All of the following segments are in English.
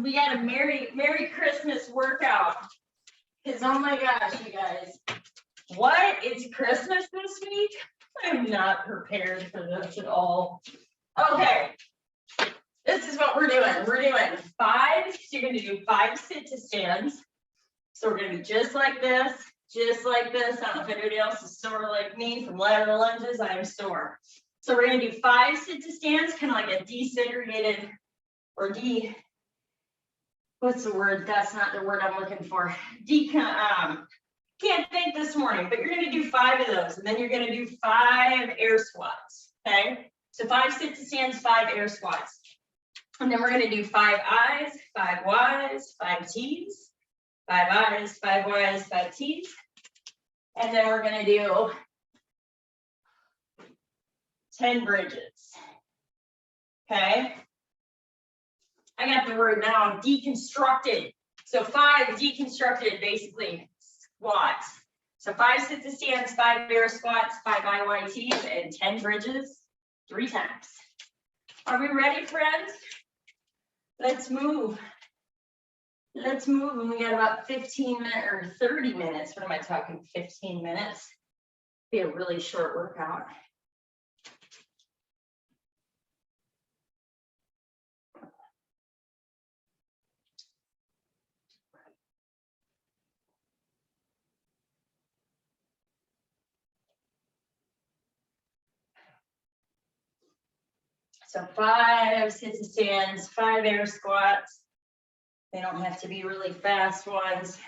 We got a Merry Christmas workout. Because oh my gosh, you guys, what? It's Christmas this week? I'm not prepared for this at all. Okay, this is what we're doing. We're doing 5, so you're going to do 5 sit-to-stands. So we're going to be just like this, just like this. I don't know if anybody else is sore like me from lateral lunges. I am sore. So we're going to do 5 sit-to-stands, kind of like a desegregated or what's the word? That's not the word I'm looking for. Can't think this morning, but you're going to do 5 of those, and then you're going to do 5 air squats. Okay, so 5 sit-to-stands, 5 air squats, and then we're going to do 5 I's, 5 Y's, 5 T's, 5 I's, 5 Y's, 5 T's, and then we're going to do 10 bridges. Okay, I got the word now, deconstructed. So 5 deconstructed, basically squats. So 5 sit-to-stands, 5 air squats, 5 IYTs, and 10 bridges 3 times. Are we ready, friends? Let's move. Let's move. And we got about 15 minutes or 30 minutes. What am I talking? 15 minutes. Be a really short workout. So 5 sit-to-stands, 5 air squats. They don't have to be really fast ones.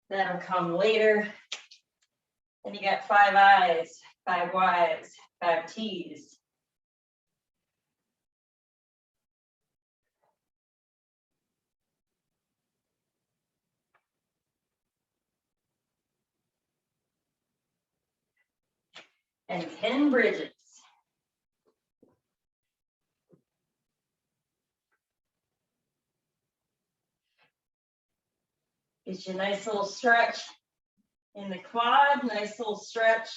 That'll come later. Then you got 5 I's, 5 Y's, 5 T's. And 10 bridges. Get you a nice little stretch in the quad, nice little stretch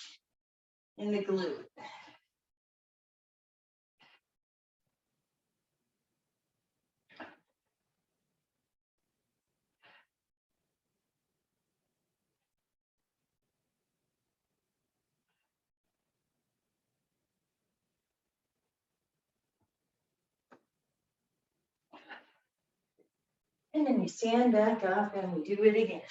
in the glute. And then you stand back up and we do it again.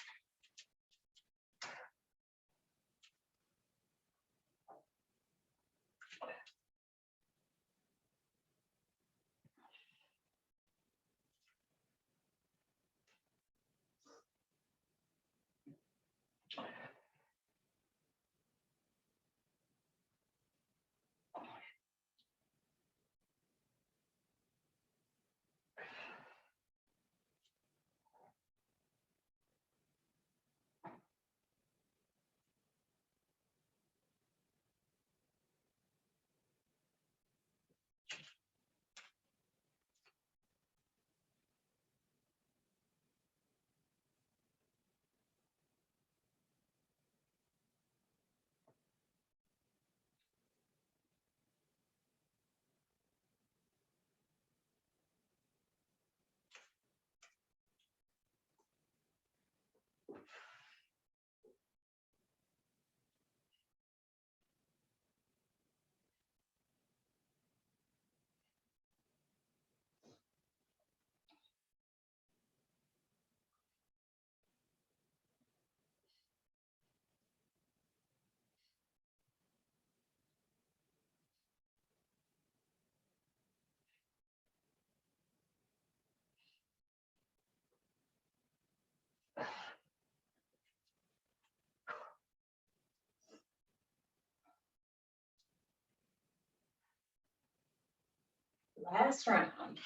Last round.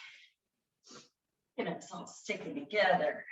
Get us all sticking together.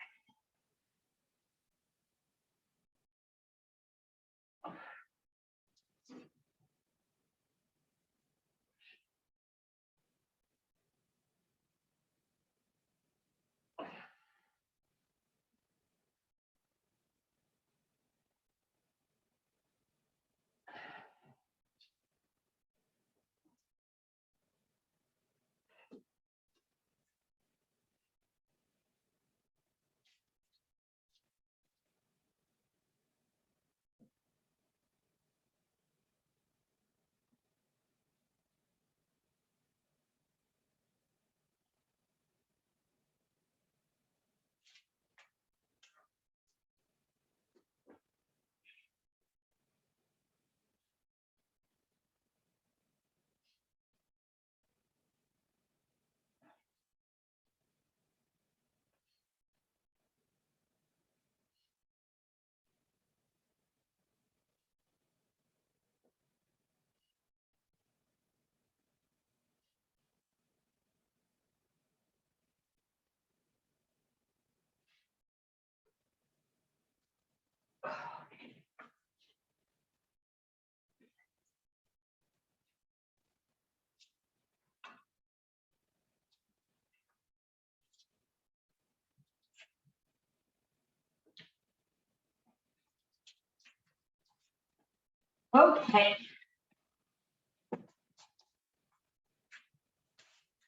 Okay.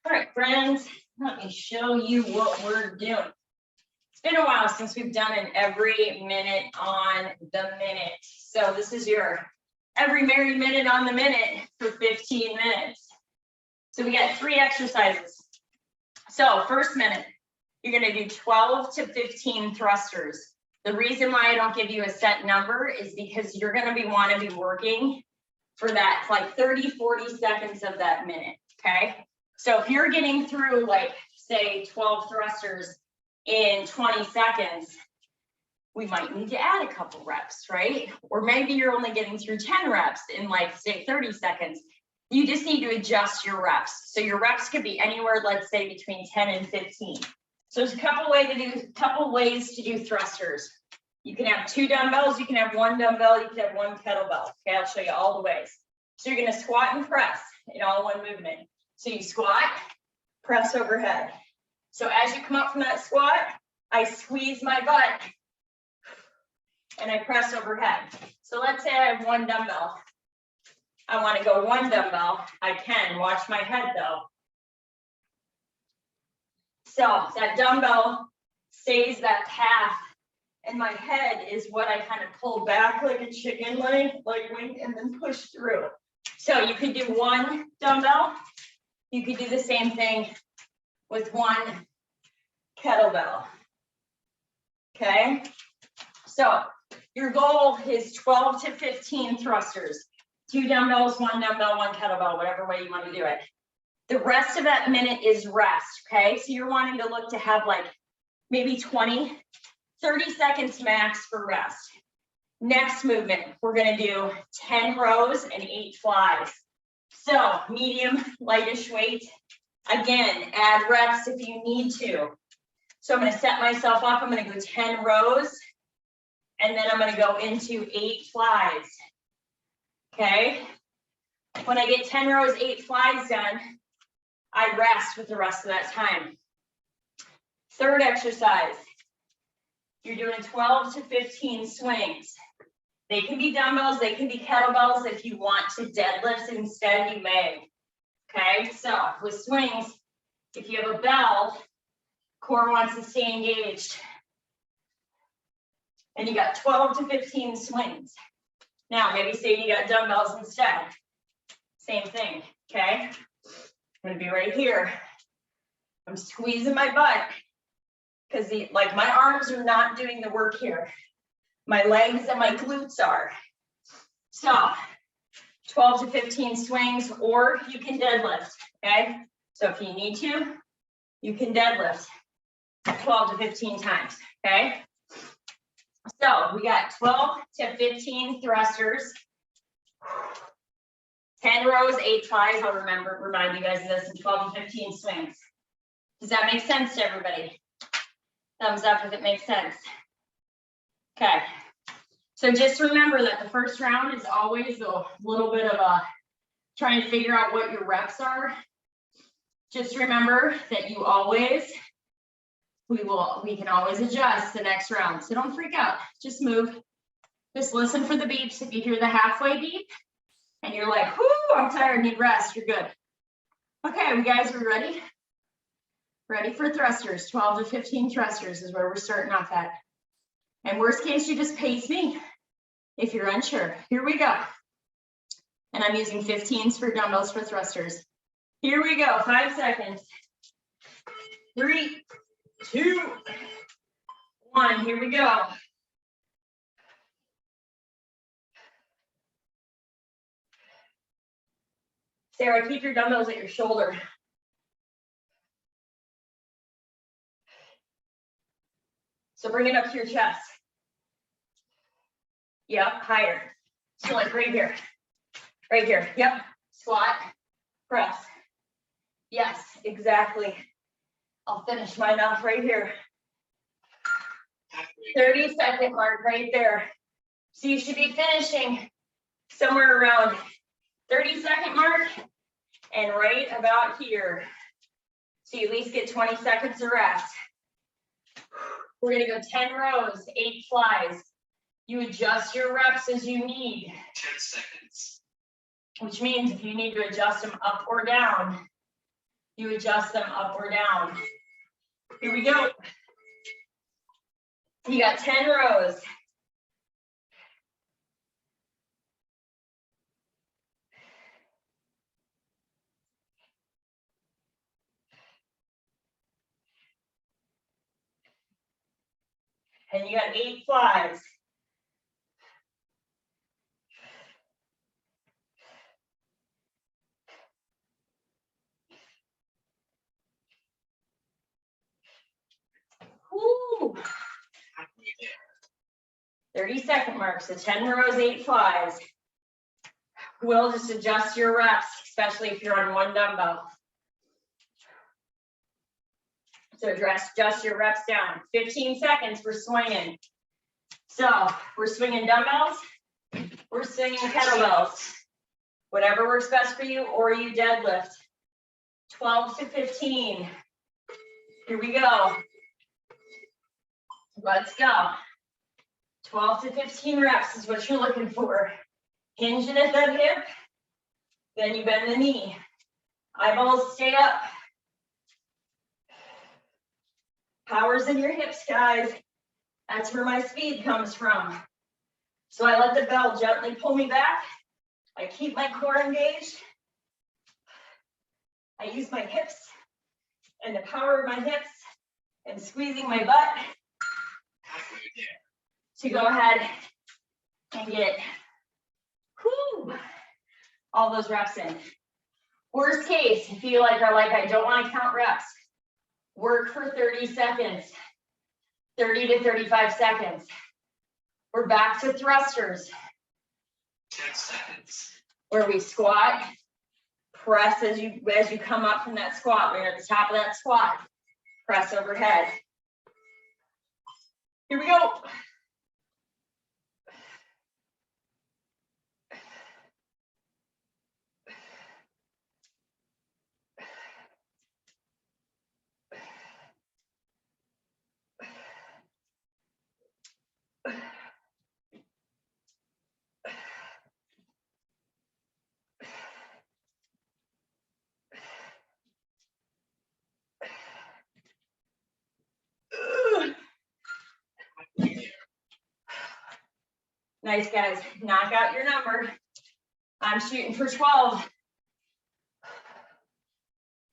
All right, friends, let me show you what we're doing. It's been a while since we've done an every minute on the minute. So this is your every merry minute on the minute for 15 minutes. So we got 3 exercises. So first minute, you're going to do 12 to 15 thrusters. The reason why I don't give you a set number is because you're going to want to be working for that like 30, 40 seconds of that minute, okay? So if you're getting through like, say, 12 thrusters in 20 seconds, we might need to add a couple reps, right? Or maybe you're only getting through 10 reps in like, say, 30 seconds. You just need to adjust your reps. So your reps could be anywhere, let's say, between 10 and 15. So there's a couple ways to do thrusters. You can have 2 dumbbells, you can have 1 dumbbell, you can have 1 kettlebell. Okay, I'll show you all the ways. So you're going to squat and press in all one movement. So you squat, press overhead. So as you come up from that squat, I squeeze my butt and I press overhead. So let's say I have 1 dumbbell. I want to go 1 dumbbell. I can watch my head though. So that dumbbell stays that path, and my head is what I kind of pull back like a chicken leg, like wing, and then push through. So you could do 1 dumbbell. You could do the same thing with 1 kettlebell. Okay. So your goal is 12 to 15 thrusters. 2 dumbbells, 1 dumbbell, 1 kettlebell, whatever way you want to do it. The rest of that minute is rest, okay? So you're wanting to look to have like maybe 20, 30 seconds max for rest. Next movement, we're gonna do 10 rows and 8 flies. So medium, lightish weight. Again, add reps if you need to. So I'm gonna set myself up, I'm gonna go 10 rows, and then I'm gonna go into 8 flies. Okay, when I get 10 rows, 8 flies done, I rest with the rest of that time. Third exercise, you're doing 12 to 15 swings. They can be dumbbells, they can be kettlebells. If you want to deadlift instead, you may. Okay, so with swings, if you have a bell, core wants to stay engaged. And you got 12 to 15 swings. Now, maybe say you got dumbbells instead. Same thing, okay? I'm gonna be right here. I'm squeezing my butt because like my arms are not doing the work here. My legs and my glutes are. So 12 to 15 swings, or you can deadlift, okay? So if you need to, you can deadlift 12 to 15 times, okay? So we got 12 to 15 thrusters, 10 rows, 8 flies. I'll remind you guys of this, and 12 to 15 swings. Does that make sense to everybody? Thumbs up if it makes sense. Okay. So just remember that the first round is always a little bit of a trying to figure out what your reps are. Just remember that you always, we can always adjust the next round. So don't freak out, just move. Just listen for the beeps. If you hear the halfway beep and you're like, whoo, I'm tired, need rest, you're good. Okay, you guys are ready? Ready for thrusters. 12 to 15 thrusters is where we're starting off at. And worst case, you just pace me if you're unsure. Here we go. And I'm using 15s for dumbbells for thrusters. Here we go, 5 seconds. 3, 2, 1, here we go. Sarah, keep your dumbbells at your shoulder. So bring it up to your chest. Yep, higher. So like right here. Right here. Yep. Squat, press. Yes, exactly. I'll finish mine off right here. 30-second mark right there. So you should be finishing somewhere around 30-second mark and right about here. So you at least get 20 seconds of rest. We're gonna go 10 rows, 8 flies. You adjust your reps as you need. 10 seconds. Which means if you need to adjust them up or down, you adjust them up or down. Here we go. You got 10 rows. And you got 8 flies. Woo. 30-second mark, so 10 rows, 8 flies. We'll just adjust your reps, especially if you're on one dumbbell. So adjust your reps down. 15 seconds, we're swinging. So we're swinging dumbbells, we're swinging kettlebells. Whatever works best for you, or you deadlift. 12 to 15. Here we go. Let's go. 12 to 15 reps is what you're looking for. Hinging at that hip, then you bend the knee. Eyeballs stay up. Power's in your hips, guys. That's where my speed comes from. So I let the bell gently pull me back. I keep my core engaged. I use my hips and the power of my hips and squeezing my butt to go ahead and get all those reps in. Worst case, if you are like, I don't want to count reps, work for 30 seconds, 30 to 35 seconds. We're back to thrusters. 10 seconds. Where we squat, press as you come up from that squat. We're at the top of that squat. Press overhead. Here we go. Nice, guys. Knock out your number. I'm shooting for 12.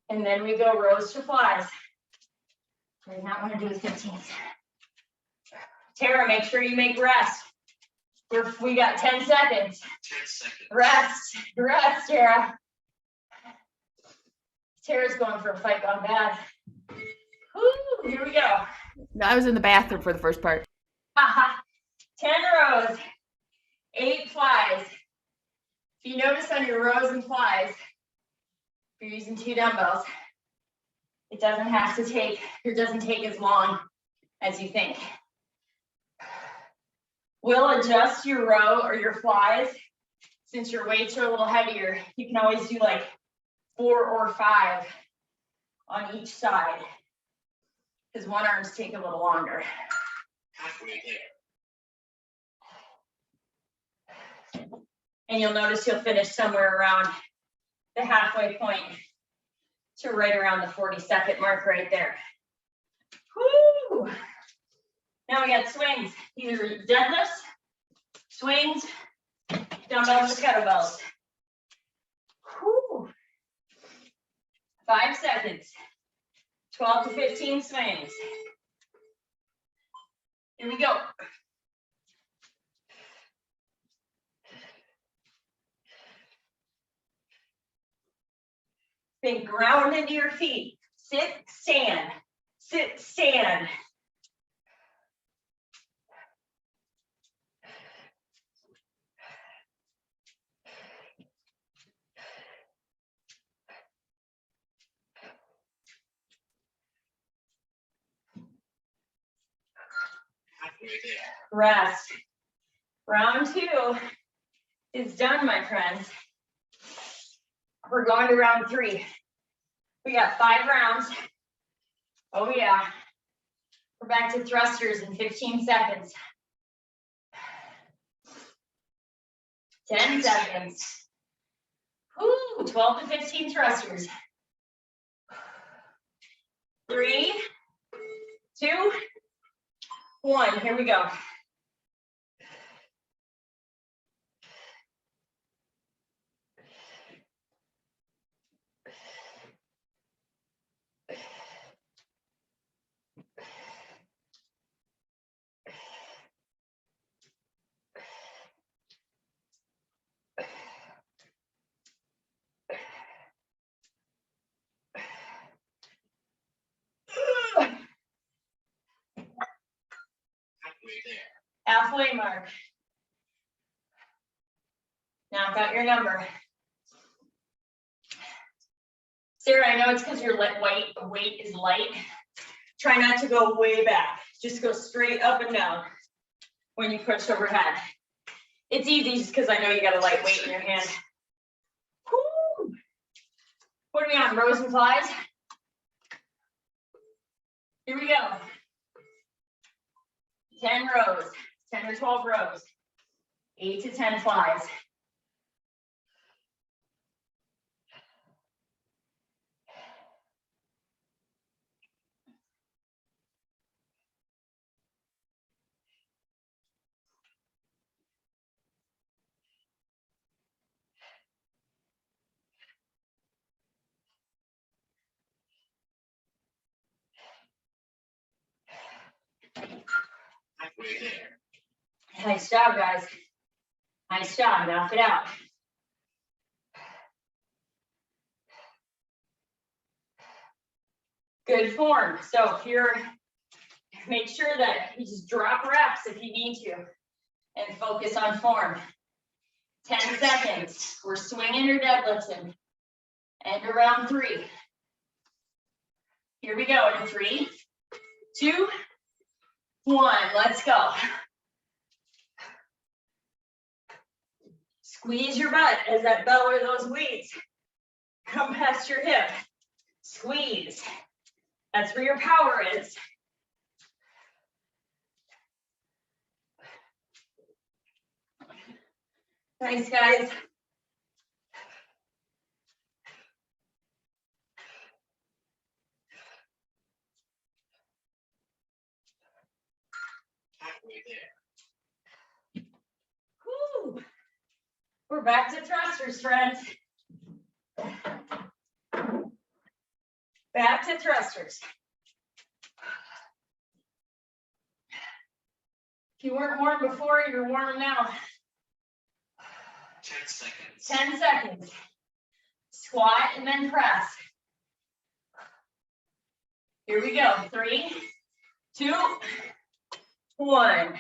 And then we go rows to flies. I do not want to do the 15s. Tara, make sure you make rest. We got 10 seconds. 10 seconds. Rest, Tara. Tara's going for a fight gone bad. Woo, here we go. I was in the bathroom for the first part. 10 rows, 8 flies. If you notice on your rows and flies, if you're using 2 dumbbells, it doesn't take as long as you think. We'll adjust your row or your flies. Since your weights are a little heavier, you can always do like 4 or 5 on each side, because one arms take a little longer. Halfway there. And you'll notice you'll finish somewhere around the halfway point to right around the 40-second mark right there. Woo! Now we got swings, either deadlifts, swings, dumbbells, or kettlebells. Woo! 5 seconds, 12 to 15 swings. Here we go. Then ground into your feet. Sit, stand. Sit, stand. Rest. Round 2 is done, my friends. We're going to round 3. We got 5 rounds. Oh yeah. We're back to thrusters in 15 seconds. 10 seconds. Woo, 12 to 15 thrusters. 3, 2, 1. Here we go. Halfway there. Halfway mark. Now got your number. Sarah, I know it's because your weight is light. Try not to go way back. Just go straight up and down when you push overhead. It's easy just because I know you got a light weight in your hand. Woo. What are we on, rows and flies? Here we go. 10 rows, 10 or 12 rows, 8 to 10 flies. Halfway there. Nice job, guys. Nice job, knock it out. Good form. So if you're, make sure that you just drop reps if you need to and focus on form. 10 seconds. We're swinging or deadlifting. End around 3. Here we go in 3, 2, 1. Let's go. Squeeze your butt as that bell or those weights come past your hip. Squeeze. That's where your power is. Nice, guys. Halfway there. Whew. We're back to thrusters, friends. Back to thrusters. If you weren't warm before, you're warm now. 10 seconds. 10 seconds. Squat and then press. Here we go. 3, 2, 1.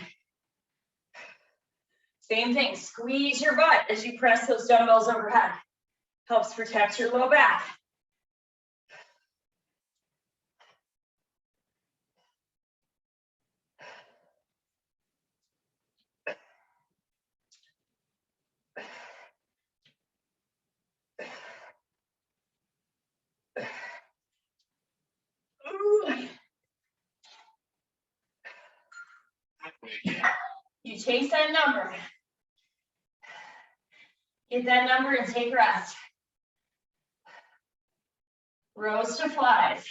Same thing. Squeeze your butt as you press those dumbbells overhead. Helps protect your low back. Ooh. Halfway there. You chase that number. Get that number and take rest. Rows to flies.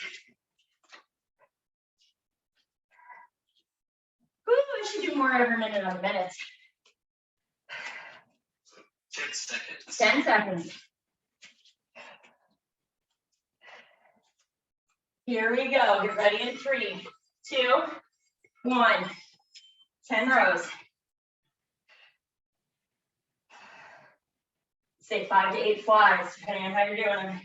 Ooh, I should do more every minute on minutes. 10 seconds. 10 seconds. Here we go. Get ready in 3, 2, 1. 10 rows. Say 5 to 8 flies, depending on how you're doing them.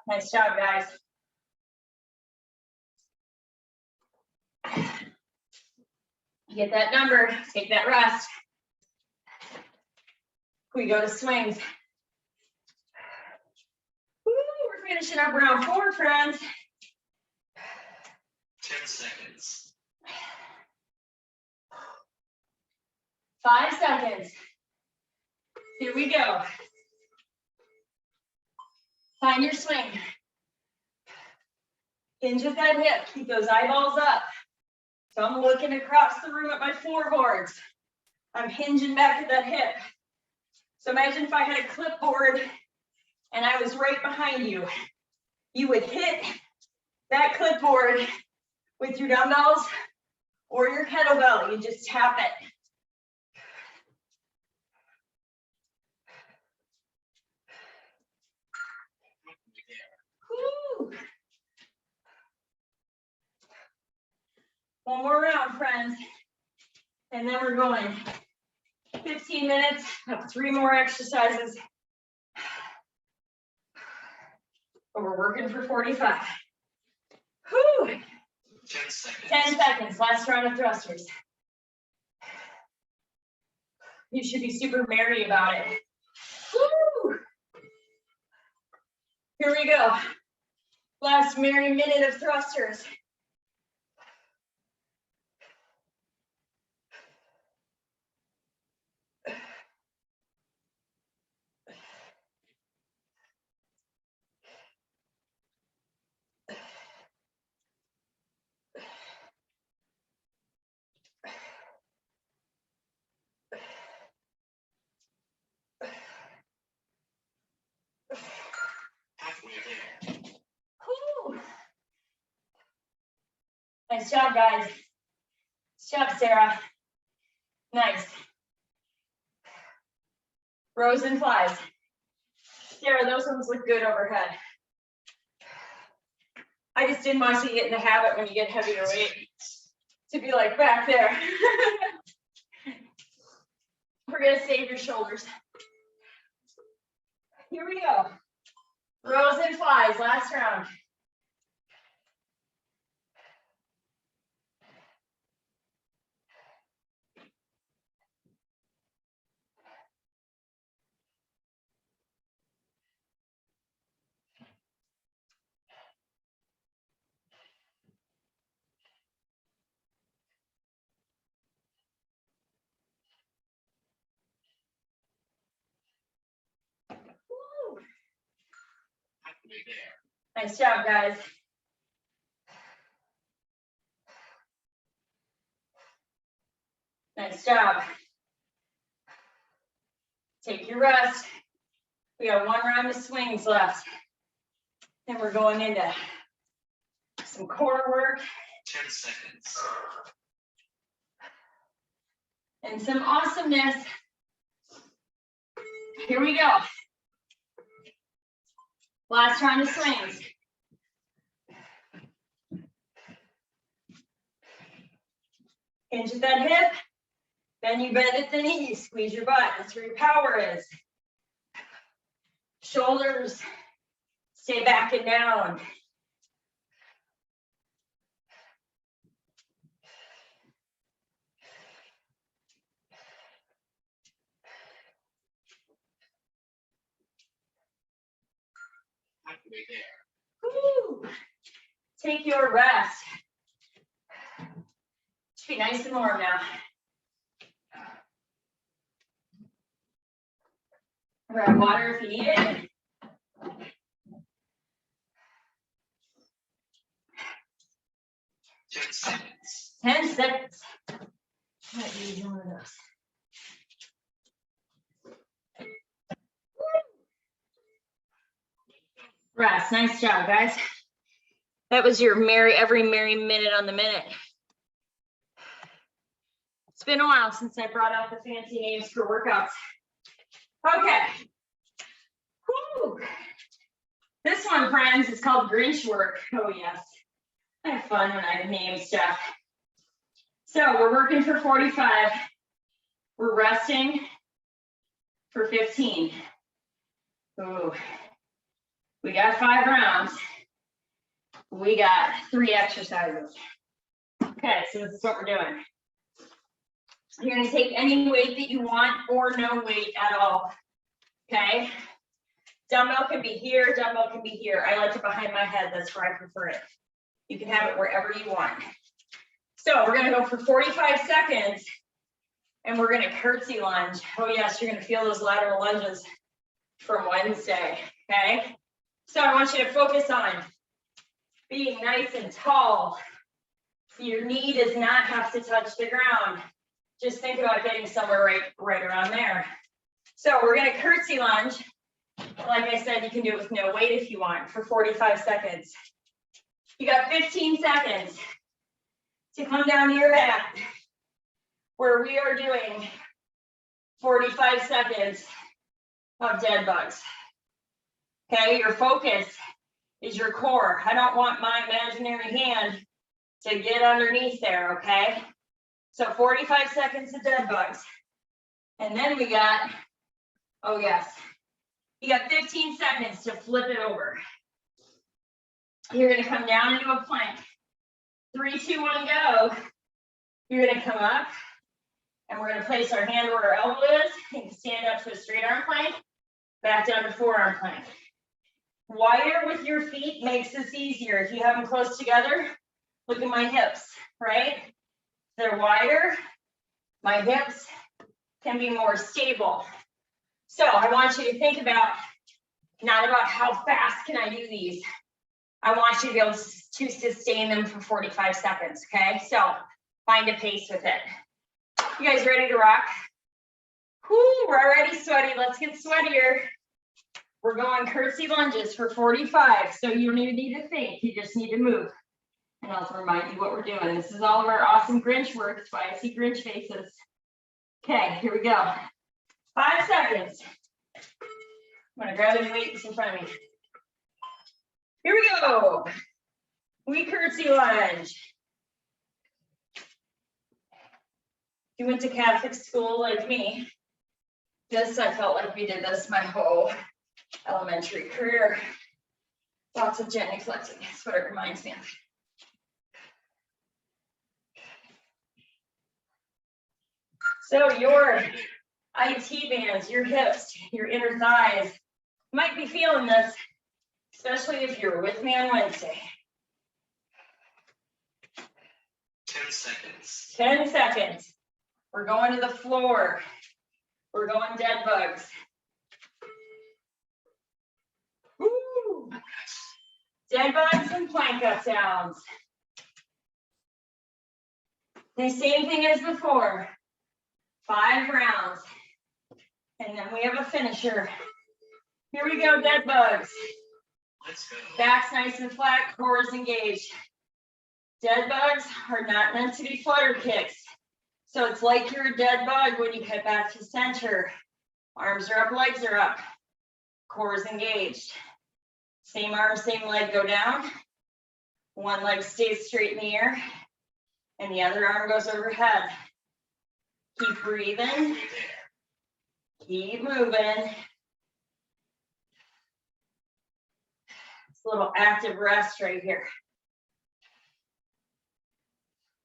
Nice job, guys. Get that number, take that rest. We go to swings. Woo, we're finishing up round 4, friends. 10 seconds. 5 seconds. Here we go. Find your swing. Hinge at that hip. Keep those eyeballs up. So I'm looking across the room at my floorboards. I'm hinging back at that hip. So imagine if I had a clipboard and I was right behind you. You would hit that clipboard with your dumbbells or your kettlebell. You just tap it. Woo. One more round, friends. And then we're going 15 minutes of 3 more exercises. But we're working for 45. Whew. 10 seconds. 10 seconds, last round of thrusters. You should be super merry about it. Woo. Here we go. Last merry minute of thrusters. Halfway there. Whew. Nice job, guys. Nice job, Sarah. Nice. Rows and flies. Sarah, those ones look good overhead. I just didn't want you to get in the habit when you get heavier weight to be like back there. We're gonna save your shoulders. Here we go. Rows and flies, last round. Woo. Halfway there. Nice job, guys. Nice job. Take your rest. We got 1 round of swings left. Then we're going into some core work 10 seconds. and some awesomeness. Here we go. Last round of swings. Hinge at that hip. Then you bend at the knees. Squeeze your butt. That's where your power is. Shoulders stay back and down. Halfway there. Woo. Take your rest. Should be nice and warm now. Grab water if you need it. Ten seconds. 10 seconds. Might use one of those. Rest. Nice job, guys. That was your every merry minute on the minute. It's been a while since I brought out the fancy names for workouts. Okay. Whew. This one, friends, is called Grinch work. Oh, yes. I have fun when I name stuff. So we're working for 45. We're resting for 15. Ooh. We got 5 rounds. We got 3 exercises. Okay, so this is what we're doing. You're gonna take any weight that you want or no weight at all, okay? Dumbbell can be here, dumbbell can be here. I like it behind my head, that's where I prefer it. You can have it wherever you want. So we're gonna go for 45 seconds and we're gonna curtsy lunge. Oh yes, you're gonna feel those lateral lunges from Wednesday, okay? So I want you to focus on being nice and tall. So your knee does not have to touch the ground. Just think about getting somewhere right around there. So we're gonna curtsy lunge. Like I said, you can do it with no weight if you want for 45 seconds. You got 15 seconds to come down to your mat where we are doing 45 seconds of dead bugs. Okay, your focus is your core. I don't want my imaginary hand to get underneath there, okay? So 45 seconds of dead bugs. And then we got, oh yes, you got 15 seconds to flip it over. You're gonna come down into a plank. 3, 2, 1, go. You're gonna come up and we're gonna place our hand where our elbow is and stand up to a straight arm plank, back down to forearm plank. Wider with your feet makes this easier. If you have them close together, look at my hips, right? They're wider, my hips can be more stable. So I want you to think about, not about how fast can I do these. I want you to be able to sustain them for 45 seconds, okay? So find a pace with it. You guys ready to rock? Whoo, we're already sweaty, let's get sweatier. We're going curtsy lunges for 45, so you don't even need to think, you just need to move. And I'll remind you what we're doing. This is all of our awesome Grinch work, that's why I see Grinch faces. Okay, here we go. 5 seconds. I'm gonna grab any weights in front of me. Here we go. We curtsy lunge. If you went to Catholic school like me, I felt like we did this my whole elementary career. Lots of genuflecting, that's what it reminds me of. So your IT bands, your hips, your inner thighs might be feeling this, especially if you're with me on Wednesday. 10 seconds. 10 seconds. We're going to the floor. We're going dead bugs. Woo. Dead bugs and plank up downs. The same thing as before. 5 rounds. And then we have a finisher. Here we go, dead bugs. Let's go. Back's nice and flat, core is engaged. Dead bugs are not meant to be flutter kicks. So it's like you're a dead bug when you get back to center. Arms are up, legs are up. Core is engaged. Same arm, same leg go down. One leg stays straight in the air and the other arm goes overhead. Keep breathing. Keep moving. It's a little active rest right here.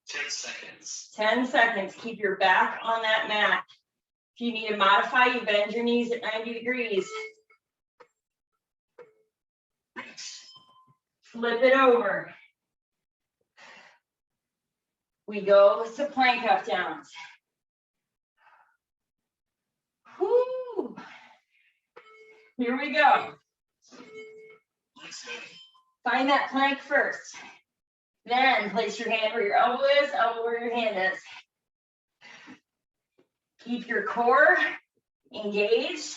10 seconds. 10 seconds. Keep your back on that mat. If you need to modify, you bend your knees at 90 degrees. Flip it over. We go to plank up downs. Whoo. Here we go. Let's go. Find that plank first. Then place your hand where your elbow is, elbow where your hand is. Keep your core engaged.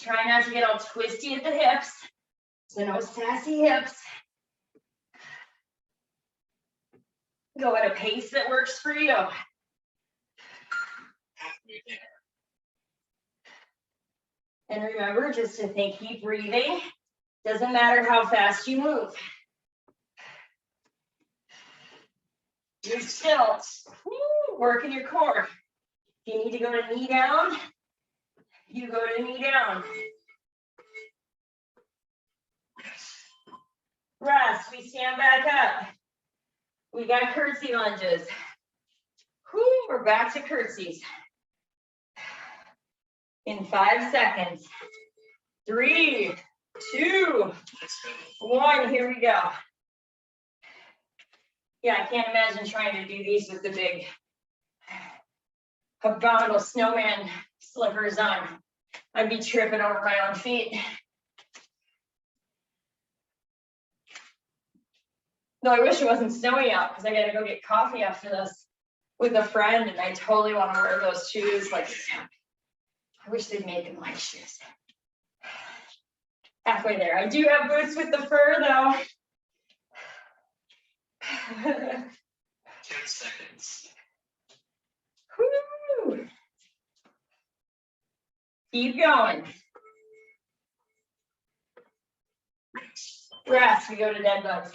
Try not to get all twisty at the hips. So no sassy hips. Go at a pace that works for you. Halfway there. And remember just to think, keep breathing. Doesn't matter how fast you move. You're still working your core. If you need to go to knee down, you go to knee down. Rest, we stand back up. We got curtsy lunges. Whew, we're back to curtsies. In 5 seconds. 3, 2, 1, here we go. Yeah, I can't imagine trying to do these with the big abominable snowman slippers on. I'd be tripping over my own feet. No, I wish it wasn't snowy out because I gotta go get coffee after this with a friend, and I totally want to wear those shoes. Like, I wish they'd make them like shoes. Halfway there. I do have boots with the fur though. 10 seconds. Woo. Keep going. Rest, we go to dead bugs.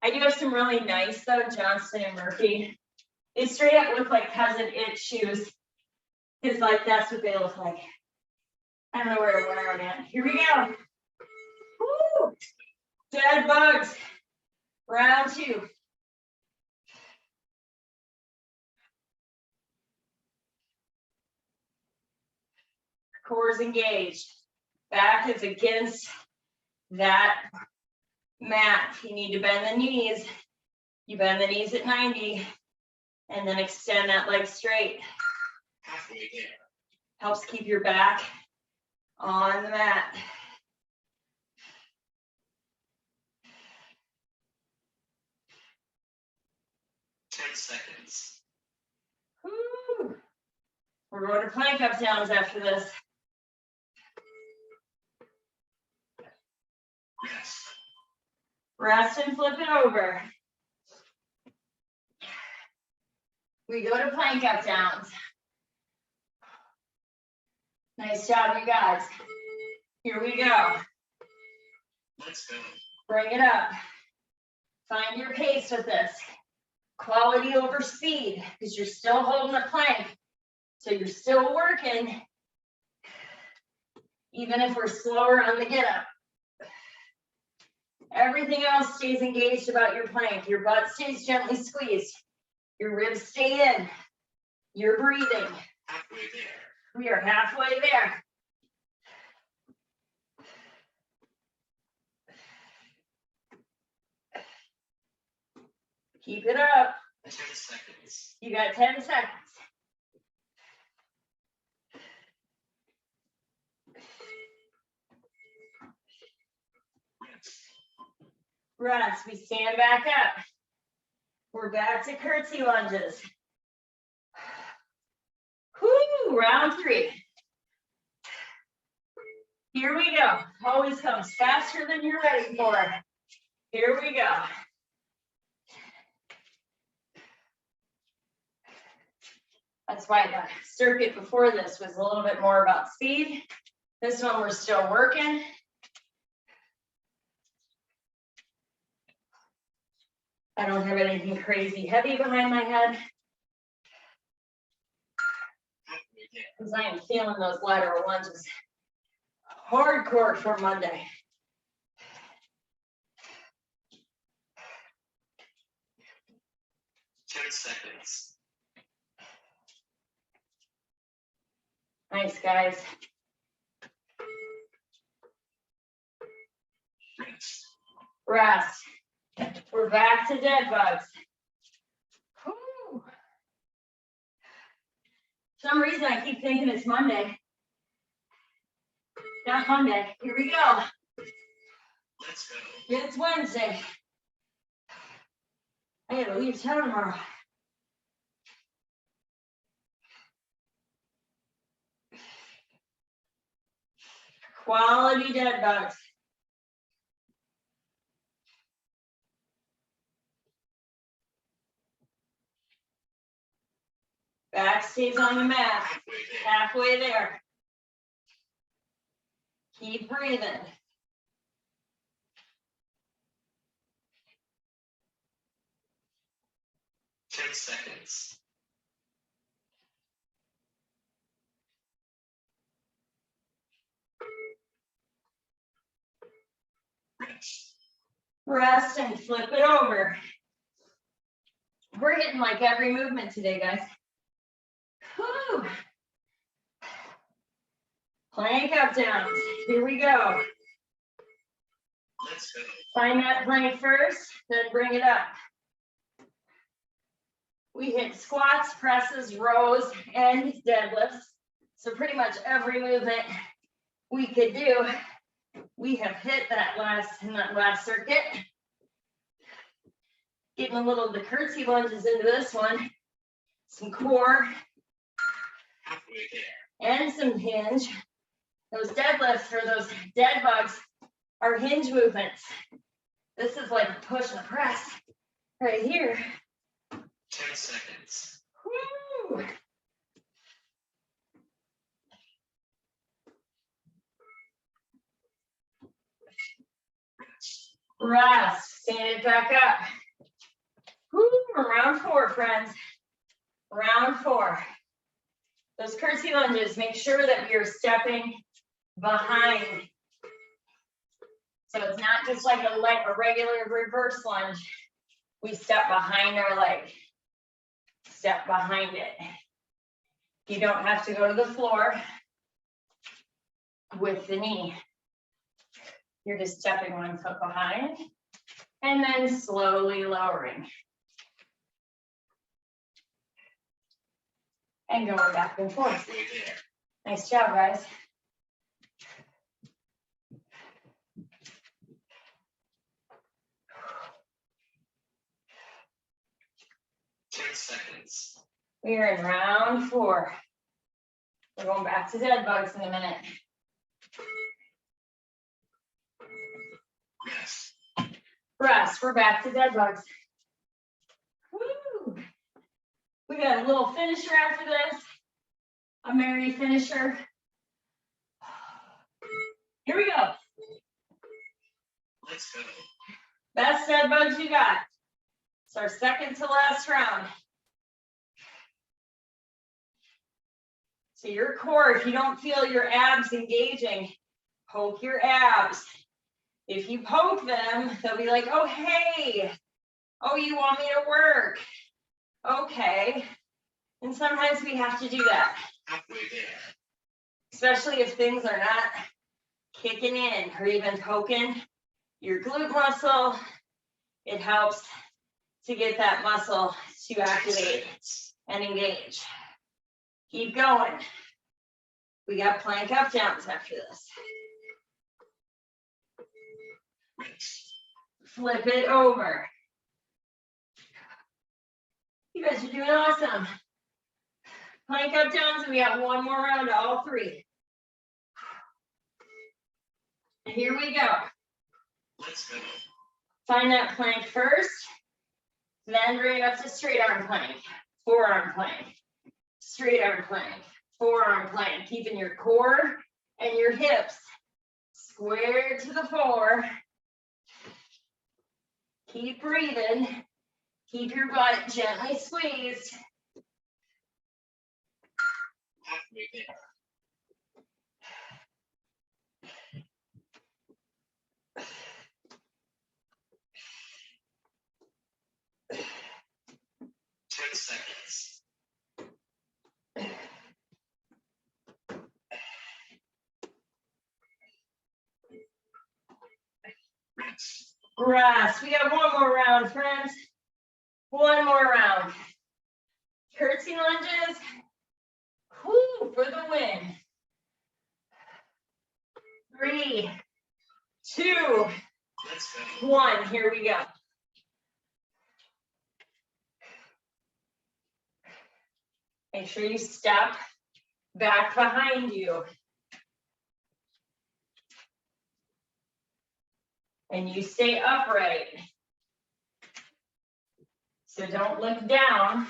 I do have some really nice though, Johnston and Murphy. They straight up look like Cousin It shoes. Cause like that's what they look like. I don't know where to wear them at. Here we go. Woo. Dead bugs. Round 2. Core is engaged. Back is against that mat. You need to bend the knees. You bend the knees at 90 and then extend that leg straight. Halfway there. Helps keep your back on the mat. Seconds. Woo. We're going to plank up downs after this. Rest. Rest and flip it over. We go to plank up downs. Nice job, you guys. Here we go. Let's go. Bring it up. Find your pace with this. Quality over speed, because you're still holding a plank. So you're still working, even if we're slower on the get up. Everything else stays engaged about your plank. Your butt stays gently squeezed. Your ribs stay in. You're breathing. Halfway there. We are halfway there. Keep it up. 10 seconds. You got 10 seconds. Rest. We stand back up. We're back to curtsy lunges. Whoo, round 3. Here we go. Always comes faster than you're ready for. Here we go. That's why the circuit before this was a little bit more about speed. This one we're still working. I don't have anything crazy heavy behind my head because I am feeling those lateral lunges hardcore for Monday. Seconds. Nice, guys. Rest. We're back to dead bugs. Whew. For some reason I keep thinking it's Monday. Not Monday. Here we go. Let's go. It's Wednesday. I gotta leave town tomorrow. Quality dead bugs. Back stays on the mat. Halfway there. Keep breathing. Seconds. Rest and flip it over. We're hitting like every movement today, guys. Whew. Plank up downs. Here we go. Let's go. Find that plank first, then bring it up. We hit squats, presses, rows, and deadlifts. So pretty much every movement we could do, we have hit in that last circuit. Getting a little of the curtsy lunges into this one. Some core. Halfway there. And some hinge. Those deadlifts or those dead bugs are hinge movements. This is like a push and a press right here. 10 seconds. Woo. Rest, stand it back up. Woo. Round 4, friends. Round 4. Those curtsy lunges, make sure that we are stepping behind. So it's not just like a regular reverse lunge. We step behind our leg. Step behind it. You don't have to go to the floor with the knee. You're just stepping 1 foot behind and then slowly lowering. And going back and forth. Halfway there. Nice job, guys. Seconds. We are in round 4. We're going back to dead bugs in a minute. Rest. Rest. We're back to dead bugs. Woo! We got a little finisher after this. A merry finisher. Here we go. Let's go. Best dead bugs you got. It's our second to last round. So your core, if you don't feel your abs engaging, poke your abs. If you poke them, they'll be like, oh, hey, oh, you want me to work? Okay. And sometimes we have to do that. Halfway there. Especially if things are not kicking in or even poking your glute muscle. It helps to get that muscle to activate and engage. Keep going. We got plank up downs after this. Flip it over. You guys are doing awesome. Plank up downs, and we have 1 more round of all 3. Here we go. Let's go. Find that plank first, then bring it up to straight arm plank, forearm plank, straight arm plank, forearm plank, keeping your core and your hips squared to the floor. Keep breathing. Keep your butt gently squeezed. Halfway there. Seconds. Rest. We got 1 more round, friends. 1 more round. Curtsy lunges. Woo, for the win. 3, 2, Let's go. 1. Here we go. Make sure you step back behind you. And you stay upright. So don't look down.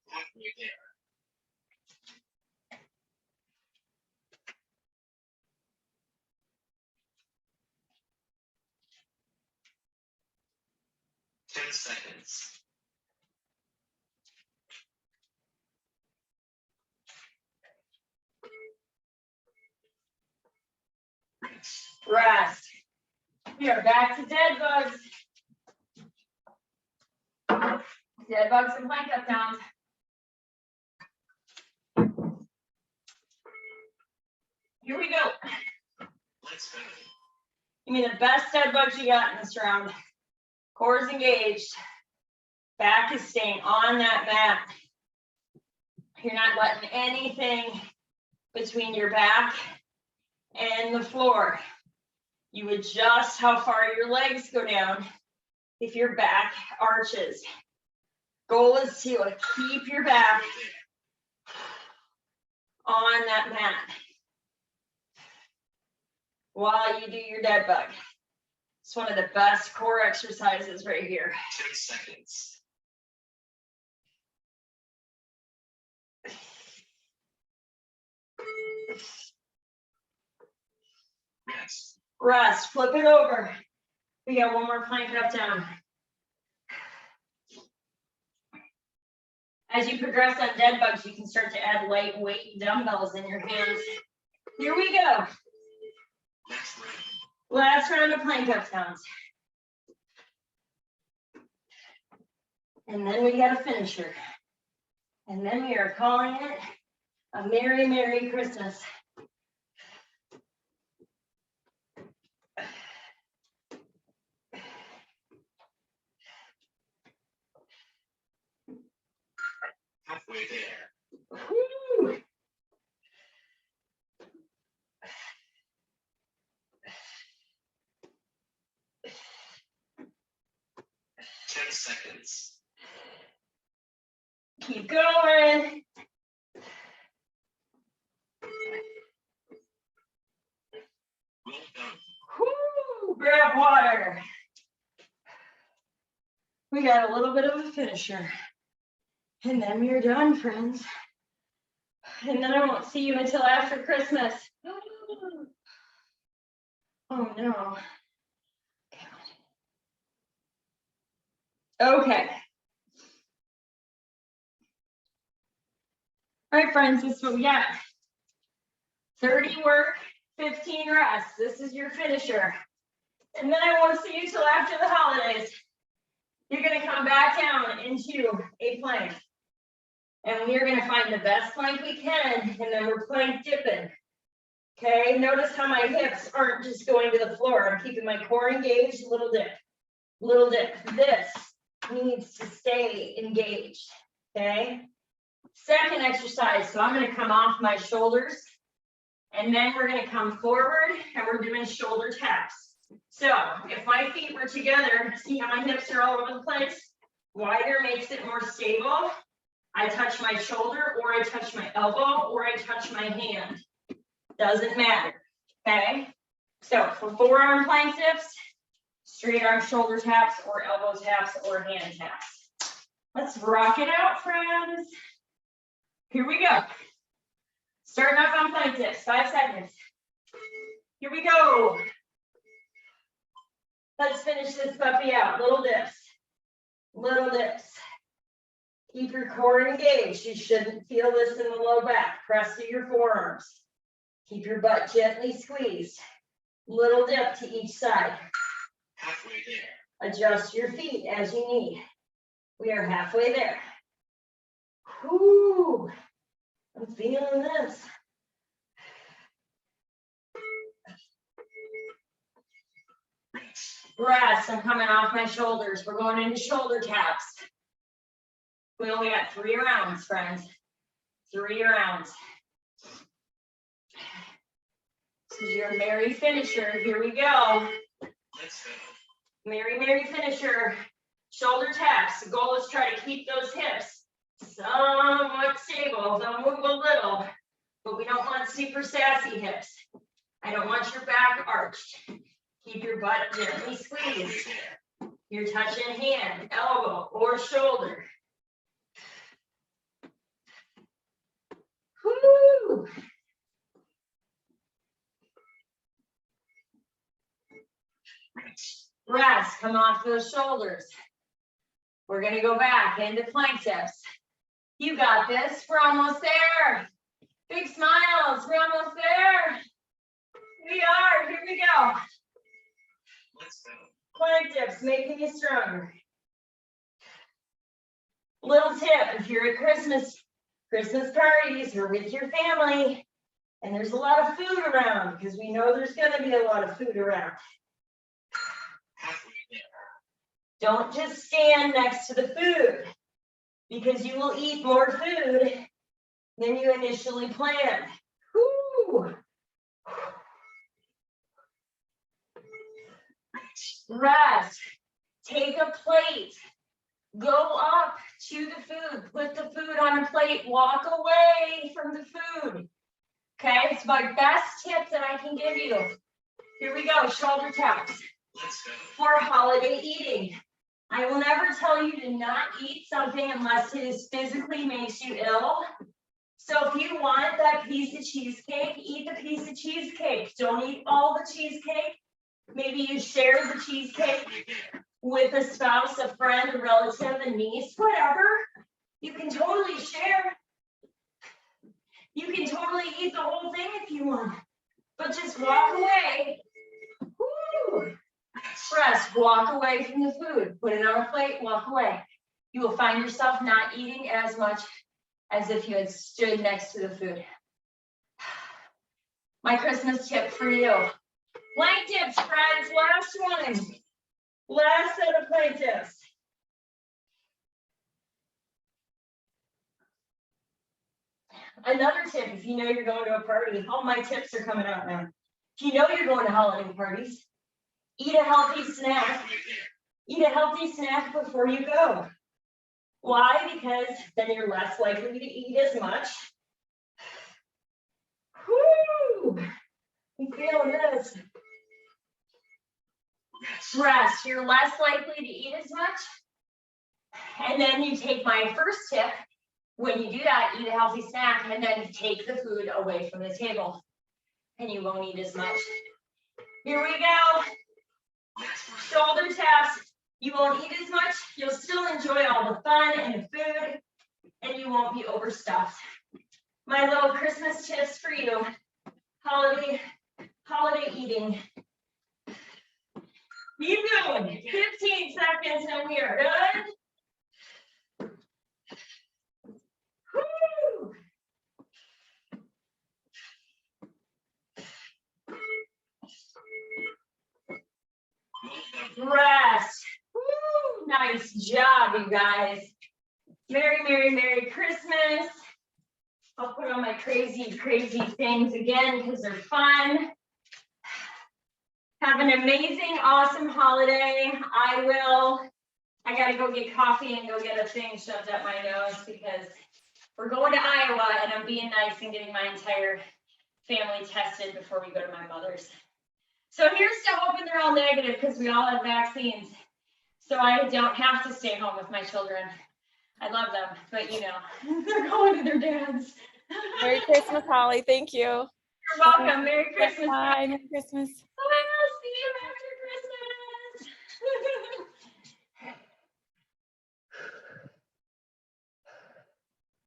Halfway there. Seconds. Rest. We are back to dead bugs. Dead bugs and plank up downs. Here we go. Let's go. Give me the best dead bugs you got in this round. Core is engaged. Back is staying on that mat. You're not letting anything between your back and the floor. You adjust how far your legs go down if your back arches. Goal is to keep your back on that mat while you do your dead bug. It's one of the best core exercises right here. 10 seconds. Rest. Rest, flip it over. We got one more plank up down. As you progress on dead bugs, you can start to add lightweight dumbbells in your hands. Here we go. Next round. Last round of plank up downs. And then we got a finisher. And then we are calling it a Merry, Merry Christmas. Halfway there. Woo! 10 seconds. Keep going. Well done. Woo! Grab water. We got a little bit of a finisher. And then we're done, friends. And then I won't see you until after Christmas. Oh no. Okay. All right, friends, this is what we got. 30 work, 15 rest. This is your finisher. And then I won't see you till after the holidays. You're gonna come back down into a plank. And we are gonna find the best plank we can, and then we're plank dipping. Okay, notice how my hips aren't just going to the floor. I'm keeping my core engaged, little dip, little dip. This needs to stay engaged, okay? Second exercise, so I'm gonna come off my shoulders, and then we're gonna come forward, and we're doing shoulder taps. So if my feet were together, see how my hips are all over the place? Wider makes it more stable. I touch my shoulder, or I touch my elbow, or I touch my hand. Doesn't matter, okay? So for forearm plank dips, straight arm shoulder taps, or elbow taps, or hand taps. Let's rock it out, friends. Here we go. Starting off on plank dips, 5 seconds. Here we go. Let's finish this puppy out. Little dips, little dips. Keep your core engaged. You shouldn't feel this in the low back. Press to your forearms. Keep your butt gently squeezed. Little dip to each side. Halfway there. Adjust your feet as you need. We are halfway there. Whoo! I'm feeling this. Rest. I'm coming off my shoulders. We're going into shoulder taps. We only got 3 rounds, friends. 3 rounds. This is your merry finisher. Here we go. Let's go. Merry, merry finisher. Shoulder taps. The goal is to try to keep those hips somewhat stable. They'll move a little, but we don't want super sassy hips. I don't want your back arched. Keep your butt gently squeezed. You're touching hand, elbow, or shoulder. Woo! Rest, come off those shoulders. We're gonna go back into plank dips. You got this, we're almost there. Big smiles, we're almost there. We are, here we go. Let's go. Plank dips, making you stronger. Little tip, if you're at Christmas parties or with your family, and there's a lot of food around, because we know there's gonna be a lot of food around. Halfway there. Don't just stand next to the food because you will eat more food than you initially planned. Whew. Rest. Take a plate. Go up to the food. Put the food on a plate. Walk away from the food. Okay, it's my best tip that I can give you. Here we go, shoulder taps. Let's go. For holiday eating. I will never tell you to not eat something unless it is physically makes you ill. So if you want that piece of cheesecake, eat the piece of cheesecake. Don't eat all the cheesecake. Maybe you share the cheesecake Halfway there. with a spouse, a friend, a relative, a niece, whatever. You can totally share. You can totally eat the whole thing if you want, but just walk away. Woo. Rest, walk away from the food, put it on a plate, walk away. You will find yourself not eating as much as if you had stood next to the food. My Christmas tip for you. Plank tips, friends, last one. Last set of plank tips. Another tip, if you know you're going to a party, all my tips are coming out now. If you know you're going to holiday parties, eat a healthy snack. Halfway there. Eat a healthy snack before you go. Why? Because then you're less likely to eat as much. Whoo! I'm feeling this. Rest. Rest. You're less likely to eat as much. And then you take my first tip. When you do that, eat a healthy snack and then take the food away from the table. And you won't eat as much. Here we go. Rest. Shoulder taps. You won't eat as much. You'll still enjoy all the fun and the food. And you won't be overstuffed. My little Christmas tips for you. Holiday eating. Keep going. 15 seconds and we are done. Woo! Well done. Rest. Woo! Nice job, you guys. Merry, Merry, Merry Christmas. I'll put on my crazy, crazy things again because they're fun. Have an amazing, awesome holiday. I gotta go get coffee and go get a thing shoved up my nose because we're going to Iowa and I'm being nice and getting my entire family tested before we go to my mother's. So here's to hoping they're all negative because we all have vaccines. So I don't have to stay home with my children. I love them, but you know, they're going to their dads. Merry Christmas, Holly. Thank you. You're welcome. Merry Christmas. Bye. Merry Christmas.